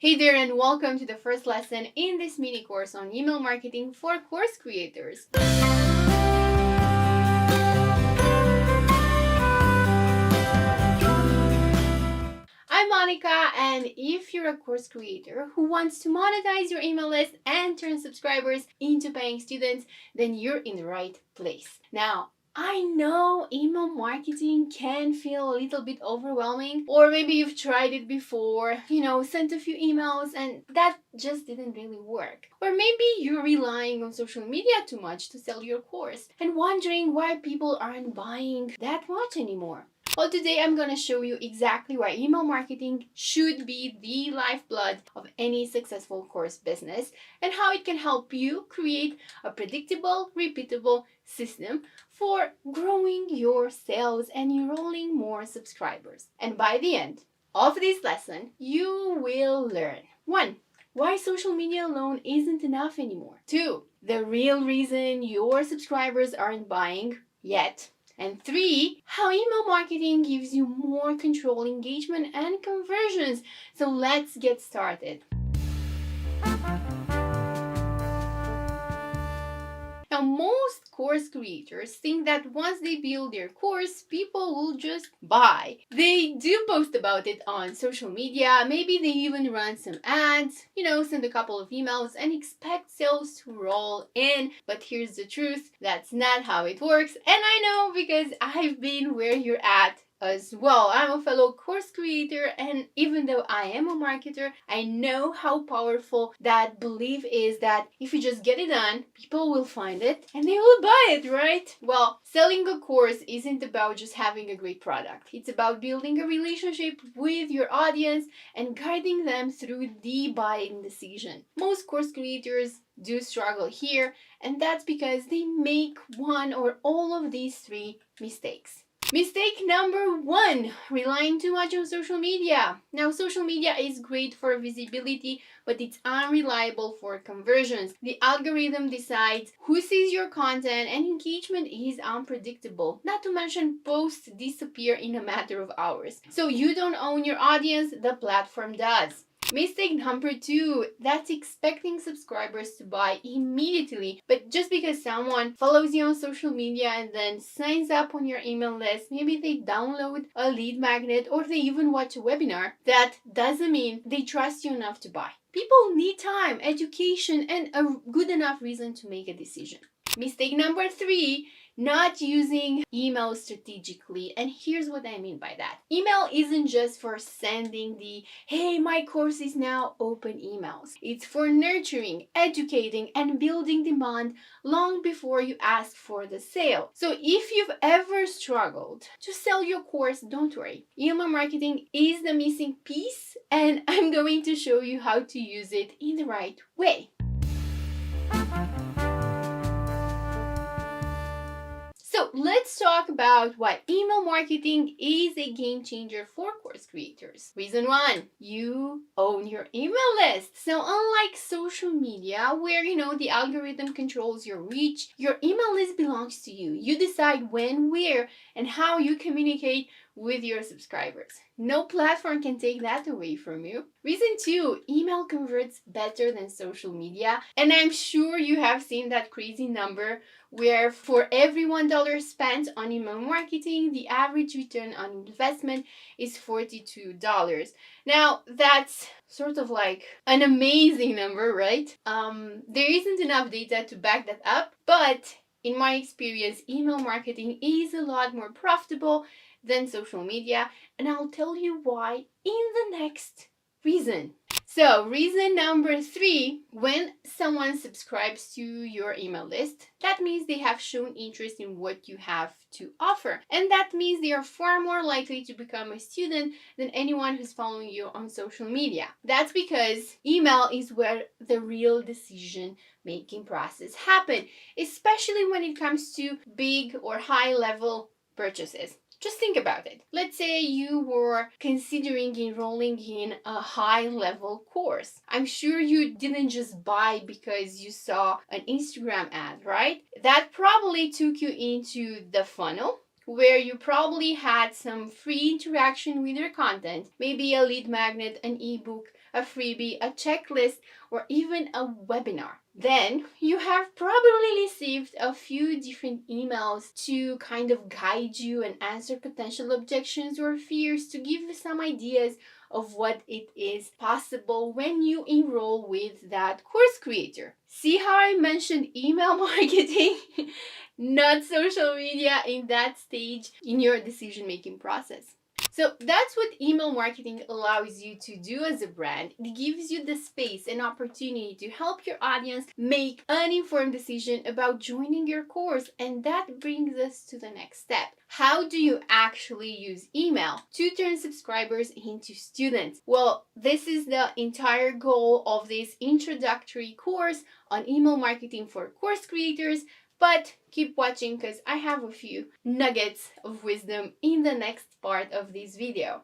Hey there, and welcome to the first lesson in this mini course on email marketing for course creators. I'm Monica, and if you're a course creator who wants to monetize your email list and turn subscribers into paying students, then you're in the right place. Now, I know email marketing can feel a little bit overwhelming, or maybe you've tried it before, sent a few emails and that just didn't really work. Or maybe you're relying on social media too much to sell your course and wondering why people aren't buying that much anymore. Well, today I'm going to show you exactly why email marketing should be the lifeblood of any successful course business and how it can help you create a predictable, repeatable system for growing your sales and enrolling more subscribers. And by the end of this lesson, you will learn 1. Why social media alone isn't enough anymore. 2. The real reason your subscribers aren't buying yet. And 3, how email marketing gives you more control, engagement, and conversions. So let's get started. Now, most course creators think that once they build their course, people will just buy. They do post about it on social media, maybe they even run some ads, send a couple of emails and expect sales to roll in. But here's the truth, that's not how it works. And I know because I've been where you're at as well. I'm a fellow course creator, and even though I am a marketer, I know how powerful that belief is that if you just get it done, people will find it and they will buy it, right? Well, selling a course isn't about just having a great product. It's about building a relationship with your audience and guiding them through the buying decision. Most course creators do struggle here, and that's because they make one or all of these 3 mistakes. Mistake number 1, relying too much on social media. Now, social media is great for visibility, but it's unreliable for conversions. The algorithm decides who sees your content, and engagement is unpredictable. Not to mention, posts disappear in a matter of hours. So you don't own your audience, the platform does. Mistake number 2, that's expecting subscribers to buy immediately. But just because someone follows you on social media and then signs up on your email list, maybe they download a lead magnet or they even watch a webinar, that doesn't mean they trust you enough to buy. People need time, education, and a good enough reason to make a decision. Mistake number 3, not using email strategically. And here's what I mean by that. Email isn't just for sending the, hey, my course is now open emails. It's for nurturing, educating, and building demand long before you ask for the sale. So if you've ever struggled to sell your course, don't worry. Email marketing is the missing piece, and I'm going to show you how to use it in the right way. So let's talk about why email marketing is a game changer for course creators. Reason 1, you own your email list. So unlike social media where, the algorithm controls your reach, your email list belongs to you. You decide when, where, and how you communicate with your subscribers. No platform can take that away from you. Reason 2, email converts better than social media. And I'm sure you have seen that crazy number where for every $1 spent on email marketing, the average return on investment is $42. Now, that's sort of like an amazing number, right? There isn't enough data to back that up, but in my experience, email marketing is a lot more profitable than social media, and I'll tell you why in the next reason. So, reason number 3, when someone subscribes to your email list, that means they have shown interest in what you have to offer. And that means they are far more likely to become a student than anyone who's following you on social media. That's because email is where the real decision making process happens, especially when it comes to big or high level purchases. Just think about it. Let's say you were considering enrolling in a high-level course. I'm sure you didn't just buy because you saw an Instagram ad, right? That probably took you into the funnel, where you probably had some free interaction with your content, maybe a lead magnet, an ebook, a freebie, a checklist, or even a webinar. Then you have probably received a few different emails to kind of guide you and answer potential objections or fears, to give you some ideas of what it is possible when you enroll with that course creator. See how I mentioned email marketing, not social media, in that stage in your decision making process. So that's what email marketing allows you to do as a brand. It gives you the space and opportunity to help your audience make an informed decision about joining your course. And that brings us to the next step. How do you actually use email to turn subscribers into students? Well, this is the entire goal of this introductory course on email marketing for course creators. But keep watching because I have a few nuggets of wisdom in the next part of this video.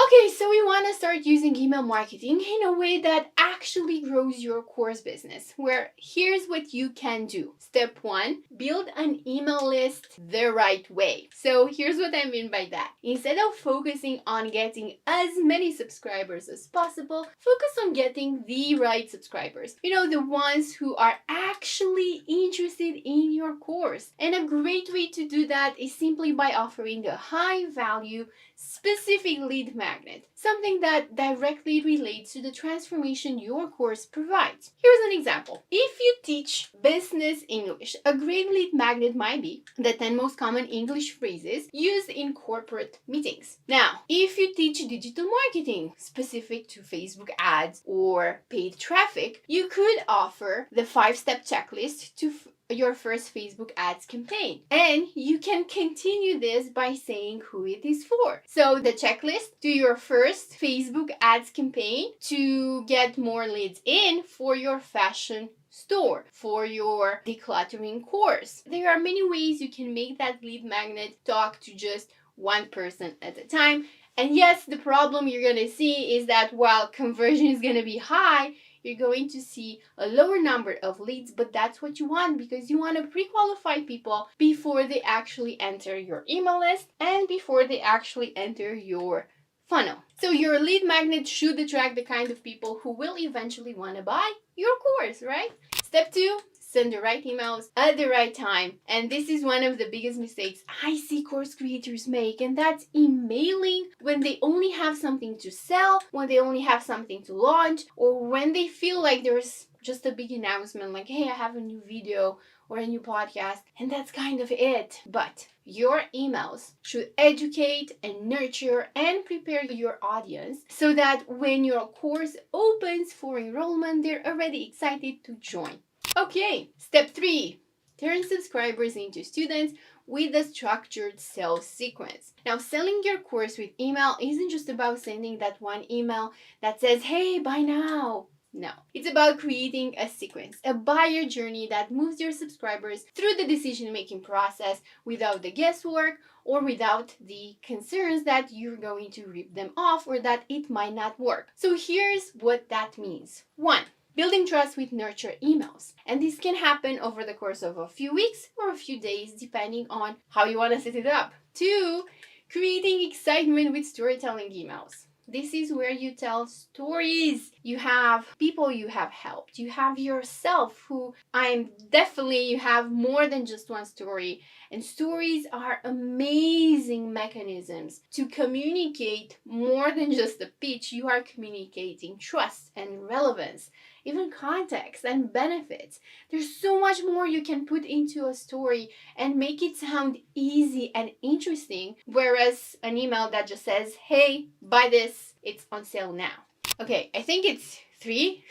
Okay, so we want to start using email marketing in a way that actually grows your course business, where here's what you can do. Step 1, build an email list the right way. So here's what I mean by that. Instead of focusing on getting as many subscribers as possible, focus on getting the right subscribers. You know, the ones who are actually interested in your course. And a great way to do that is simply by offering a high value, specific lead magnet, something that directly relates to the transformation your course provides. Here's an example. If you teach business English, a great lead magnet might be the 10 most common English phrases used in corporate meetings. Now, if you teach digital marketing specific to Facebook ads or paid traffic, you could offer the 5-step checklist to your first Facebook ads campaign. And you can continue this by saying who it is for. So the checklist to your first Facebook ads campaign to get more leads in for your fashion store, for your decluttering course. There are many ways you can make that lead magnet talk to just one person at a time. And yes, the problem you're going to see is that while conversion is going to be high, you're going to see a lower number of leads, but that's what you want because you want to pre-qualify people before they actually enter your email list and before they actually enter your funnel. So your lead magnet should attract the kind of people who will eventually want to buy your course, right? Step 2, send the right emails at the right time. And this is one of the biggest mistakes I see course creators make, and that's emailing when they only have something to sell, when they only have something to launch, or when they feel like there's just a big announcement like, hey, I have a new video or a new podcast, and that's kind of it. But your emails should educate and nurture and prepare your audience so that when your course opens for enrollment, they're already excited to join. Okay, step 3, turn subscribers into students with a structured sales sequence. Now, selling your course with email isn't just about sending that one email that says, hey, buy now. No, it's about creating a sequence, a buyer journey that moves your subscribers through the decision-making process without the guesswork or without the concerns that you're going to rip them off or that it might not work. So here's what that means. 1, building trust with nurture emails. And this can happen over the course of a few weeks or a few days, depending on how you want to set it up. 2, creating excitement with storytelling emails. This is where you tell stories. You have people you have helped. You have yourself you have more than just one story. And stories are amazing mechanisms to communicate more than just a pitch. You are communicating trust and relevance, even context and benefits. There's so much more you can put into a story and make it sound easy and interesting, whereas an email that just says, hey, buy this, it's on sale now. Okay, I think it's 3,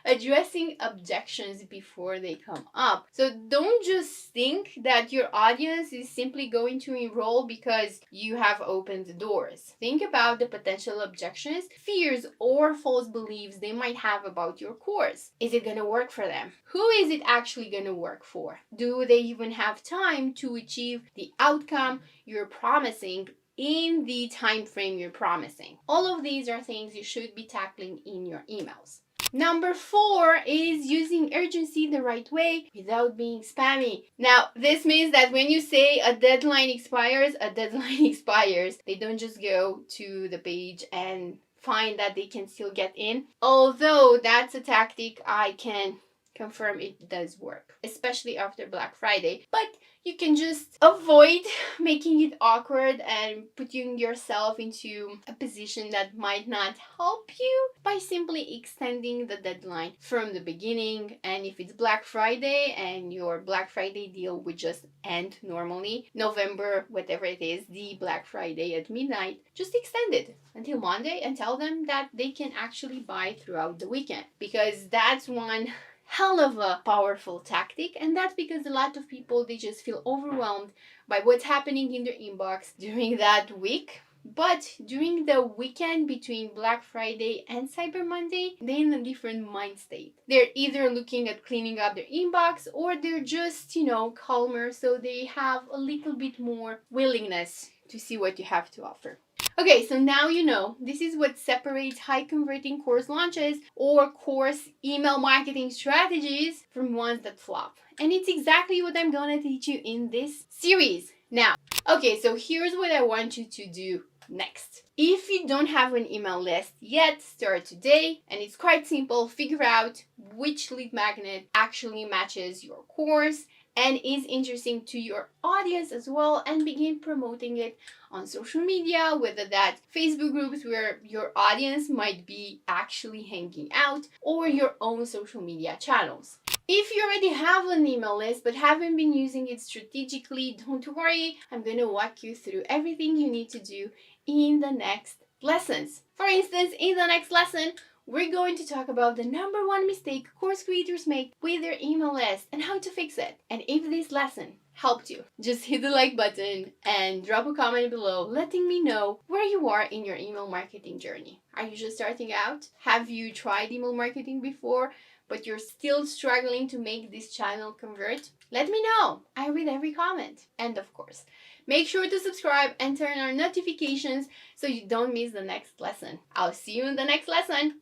addressing objections before they come up. So don't just think that your audience is simply going to enroll because you have opened the doors. Think about the potential objections, fears, or false beliefs they might have about your course. Is it going to work for them? Who is it actually going to work for? Do they even have time to achieve the outcome you're promising in the time frame you're promising? All of these are things you should be tackling in your emails. Number 4 is using urgency the right way without being spammy. Now, this means that when you say a deadline expires, a deadline expires. They don't just go to the page and find that they can still get in. Although that's a tactic I can confirm it does work, especially after Black Friday. But you can just avoid making it awkward and putting yourself into a position that might not help you by simply extending the deadline from the beginning. And if it's Black Friday and your Black Friday deal would just end normally, November, whatever it is, the Black Friday at midnight, just extend it until Monday and tell them that they can actually buy throughout the weekend, because that's one hell of a powerful tactic. And that's because a lot of people, they just feel overwhelmed by what's happening in their inbox during that week. But during the weekend between Black Friday and Cyber Monday, they're in a different mind state. They're either looking at cleaning up their inbox, or they're just, calmer, so they have a little bit more willingness to see what you have to offer. Okay, so now you know this is what separates high converting course launches or course email marketing strategies from ones that flop. And it's exactly what I'm gonna teach you in this series. Now, okay, so here's what I want you to do next. If you don't have an email list yet, start today, and it's quite simple. Figure out which lead magnet actually matches your course and is interesting to your audience as well, and begin promoting it on social media, whether that's Facebook groups where your audience might be actually hanging out, or your own social media channels. If you already have an email list but haven't been using it strategically, don't worry. I'm going to walk you through everything you need to do in the next lessons. For instance, in the next lesson, we're going to talk about the number one mistake course creators make with their email list and how to fix it. And if this lesson helped you, just hit the like button and drop a comment below letting me know where you are in your email marketing journey. Are you just starting out? Have you tried email marketing before, but you're still struggling to make this channel convert? Let me know. I read every comment. And of course, make sure to subscribe and turn on notifications so you don't miss the next lesson. I'll see you in the next lesson.